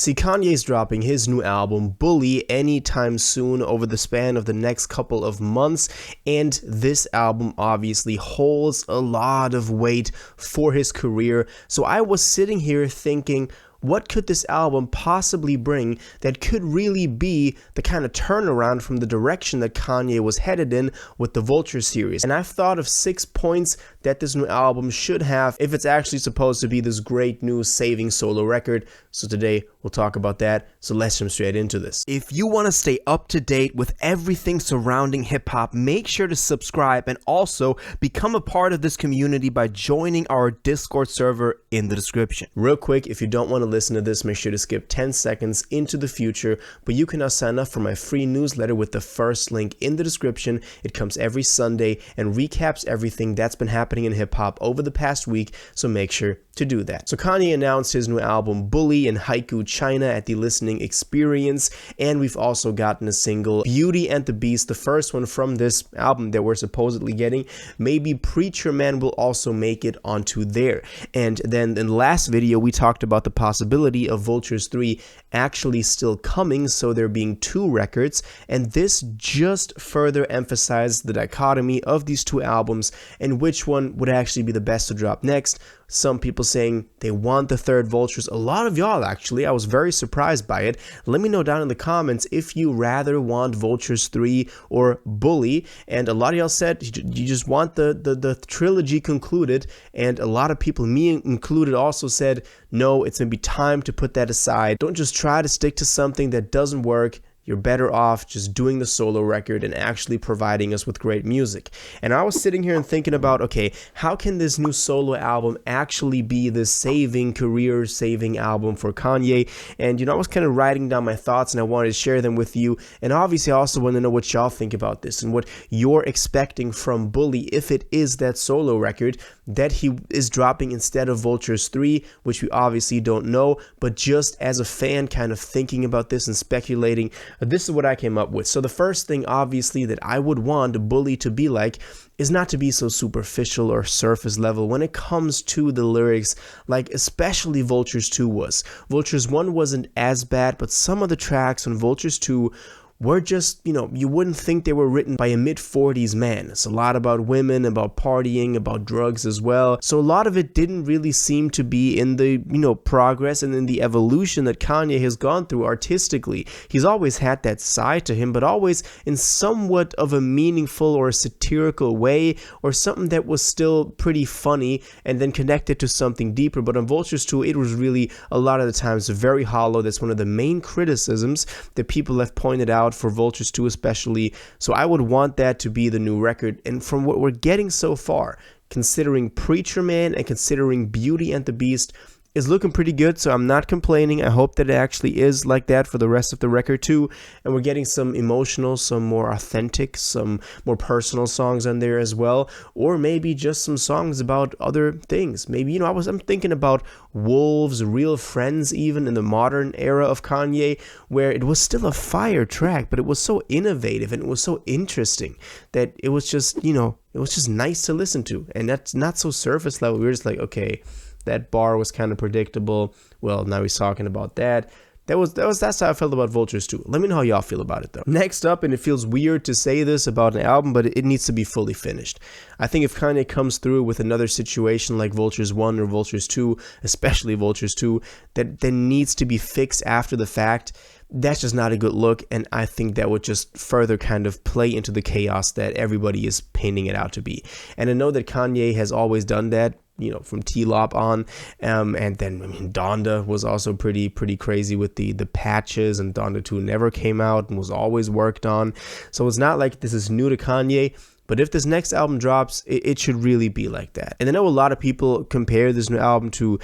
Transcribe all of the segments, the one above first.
See, Kanye's dropping his new album, Bully, anytime soon over the span of the next couple of months, and this album obviously holds a lot of weight for his career. So I was sitting here thinking, what could this album possibly bring that could really be the kind of turnaround from the direction that Kanye was headed in with the Vultures series? And I've thought of 6 points that this new album should have if it's actually supposed to be this great new saving solo record. So today we'll talk about that. So let's jump straight into this. If you want to stay up to date with everything surrounding hip hop, make sure to subscribe and also become a part of this community by joining our Discord server in the description. Real quick, if you don't want to listen to this, make sure to skip 10 seconds into the future, but you can now sign up for my free newsletter with the first link in the description. It comes every Sunday and recaps everything that's been happening in hip hop over the past week, so make sure to do that. So Kanye announced his new album Bully in Haiku, China at the Listening Experience, and we've also gotten a single, Beauty and the Beast, the first one from this album that we're supposedly getting. Maybe Preacher Man will also make it onto there. And then in the last video we talked about the possibility of Vultures 3 actually still coming, so there being 2 records, and this just further emphasized the dichotomy of these 2 albums and which one would actually be the best to drop next. Some people saying they want the third Vultures. A lot of y'all actually, I was very surprised by it. Let me know down in the comments if you rather want Vultures 3 or Bully. And a lot of y'all said you just want the trilogy concluded, and a lot of people, me included, also said no, it's gonna be time to put that aside. Don't just try to stick to something that doesn't work. You're better off just doing the solo record and actually providing us with great music. And I was sitting here and thinking about, okay, how can this new solo album actually be this career-saving album for Kanye? And, I was kind of writing down my thoughts and I wanted to share them with you. And obviously I also want to know what y'all think about this and what you're expecting from Bully if it is that solo record that he is dropping instead of Vultures 3, which we obviously don't know, but just as a fan kind of thinking about this and speculating, this is what I came up with. So the first thing obviously that I would want Bully to be like is not to be so superficial or surface level when it comes to the lyrics, like especially Vultures 2 was. Vultures 1 wasn't as bad, but some of the tracks on Vultures 2 were just, you wouldn't think they were written by a mid-40s man. It's a lot about women, about partying, about drugs as well. So a lot of it didn't really seem to be in the, progress and in the evolution that Kanye has gone through artistically. He's always had that side to him, but always in somewhat of a meaningful or satirical way, or something that was still pretty funny and then connected to something deeper. But on Vultures 2, it was really a lot of the times very hollow. That's one of the main criticisms that people have pointed out for Vultures 2 especially. So I would want that to be the new record. And from what we're getting so far, considering Preacher Man and considering Beauty and the Beast, is looking pretty good, so I'm not complaining. I hope that it actually is like that for the rest of the record too, and we're getting some emotional, some more authentic, some more personal songs on there as well, or maybe just some songs about other things. Maybe, I'm thinking about Wolves, Real Friends, even in the modern era of Kanye, where it was still a fire track, but it was so innovative and it was so interesting that it was just, it was just nice to listen to, and that's not so surface level. We were just like, okay, that bar was kind of predictable. Well, now he's talking about that. That's how I felt about Vultures 2. Let me know how y'all feel about it though. Next up, and it feels weird to say this about an album, but it needs to be fully finished. I think if Kanye comes through with another situation like Vultures 1 or Vultures 2, especially Vultures 2, that needs to be fixed after the fact, that's just not a good look, and I think that would just further kind of play into the chaos that everybody is painting it out to be. And I know that Kanye has always done that, from T-Lop on, and then Donda was also pretty crazy with the patches, and Donda 2 never came out and was always worked on. So it's not like this is new to Kanye, but if this next album drops, it should really be like that. And I know a lot of people compare this new album to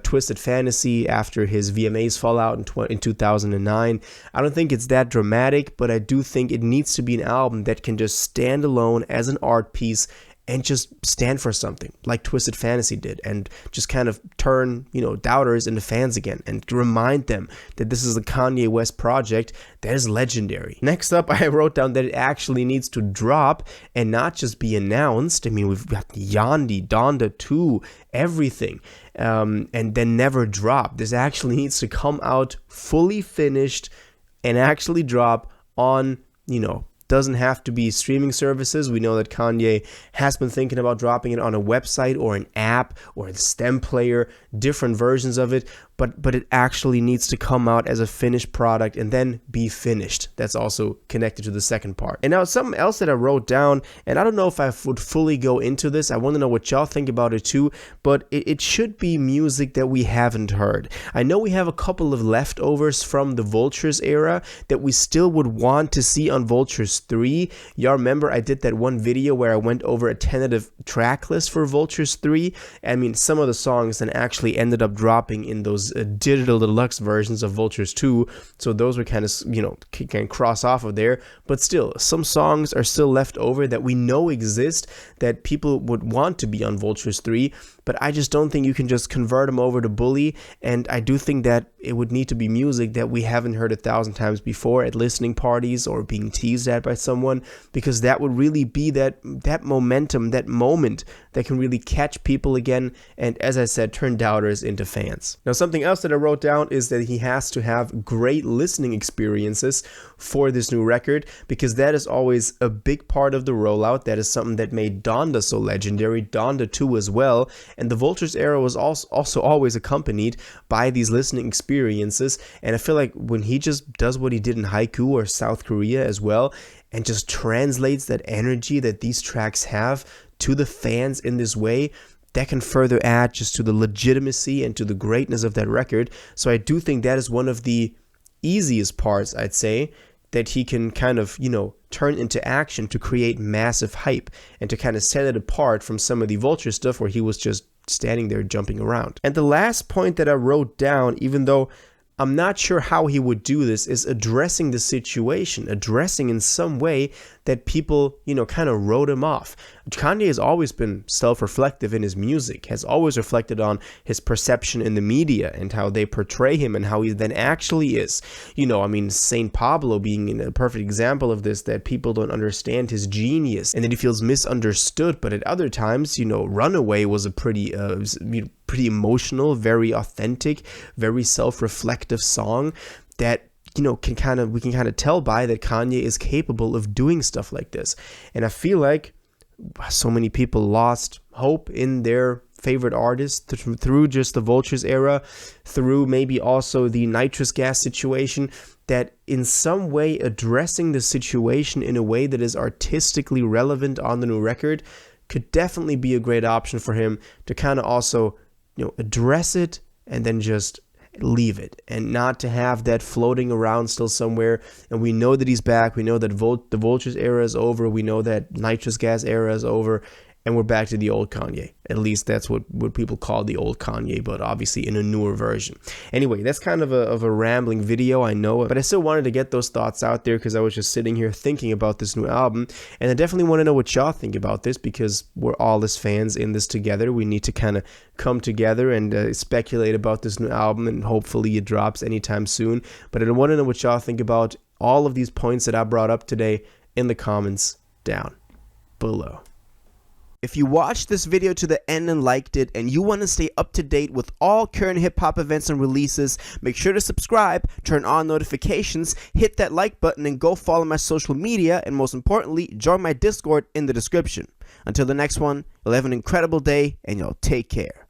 Twisted Fantasy after his VMAs fallout in 2009. I don't think it's that dramatic, but I do think it needs to be an album that can just stand alone as an art piece and just stand for something like Twisted Fantasy did, and just kind of turn, doubters into fans again, and remind them that this is a Kanye West project that is legendary. Next up, I wrote down that it actually needs to drop and not just be announced. I mean, we've got Yandi, Donda 2, everything, and then never drop. This actually needs to come out fully finished and actually drop on, doesn't have to be streaming services. We know that Kanye has been thinking about dropping it on a website or an app or a stem player, different versions of it, but it actually needs to come out as a finished product and then be finished. That's also connected to the second part. And now something else that I wrote down, and I don't know if I would fully go into this. I want to know what y'all think about it too, but it should be music that we haven't heard. I know we have a couple of leftovers from the Vultures era that we still would want to see on Vultures 3. Y'all remember I did that one video where I went over a tentative track list for Vultures 3. I mean, some of the songs then actually ended up dropping in those digital deluxe versions of Vultures 2, so those were kind of, can cross off of there, but still, some songs are still left over that we know exist that people would want to be on Vultures 3, but I just don't think you can just convert them over to Bully, and I do think that it would need to be music that we haven't heard 1,000 times before at listening parties or being teased at by someone, because that would really be that momentum, that moment that can really catch people again, and as I said, turn doubters into fans. Now, something else that I wrote down is that he has to have great listening experiences for this new record, because that is always a big part of the rollout. That is something that made Donda so legendary, Donda 2 as well, and the Vultures era was also always accompanied by these listening experiences, and I feel like when he just does what he did in Haiku or South Korea as well, and just translates that energy that these tracks have to the fans in this way, that can further add just to the legitimacy and to the greatness of that record. So I do think that is one of the easiest parts, I'd say, that he can kind of, turn into action to create massive hype and to kind of set it apart from some of the Vulture stuff where he was just standing there jumping around. And the last point that I wrote down, even though I'm not sure how he would do this, is addressing the situation, addressing in some way that people, kind of wrote him off. Kanye has always been self-reflective in his music, has always reflected on his perception in the media and how they portray him and how he then actually is. Saint Pablo being a perfect example of this, that people don't understand his genius and that he feels misunderstood. But at other times, Runaway was a pretty emotional, very authentic, very self-reflective song that we can kind of tell by that Kanye is capable of doing stuff like this. And I feel like so many people lost hope in their favorite artist through just the Vultures era, through maybe also the nitrous gas situation, that in some way addressing the situation in a way that is artistically relevant on the new record could definitely be a great option for him to kind of also, address it and then just leave it, and not to have that floating around still somewhere. And we know that he's back. We know that the Vultures era is over. We know that nitrous gas era is over, and we're back to the old Kanye. At least that's what people call the old Kanye, but obviously in a newer version. Anyway, that's kind of a rambling video, I know, but I still wanted to get those thoughts out there because I was just sitting here thinking about this new album, and I definitely want to know what y'all think about this, because we're all as fans in this together. We need to kind of come together and speculate about this new album, and hopefully it drops anytime soon. But I want to know what y'all think about all of these points that I brought up today in the comments down below. If you watched this video to the end and liked it, and you want to stay up to date with all current hip-hop events and releases, make sure to subscribe, turn on notifications, hit that like button, and go follow my social media, and most importantly, join my Discord in the description. Until the next one, you'll have an incredible day, and y'all take care.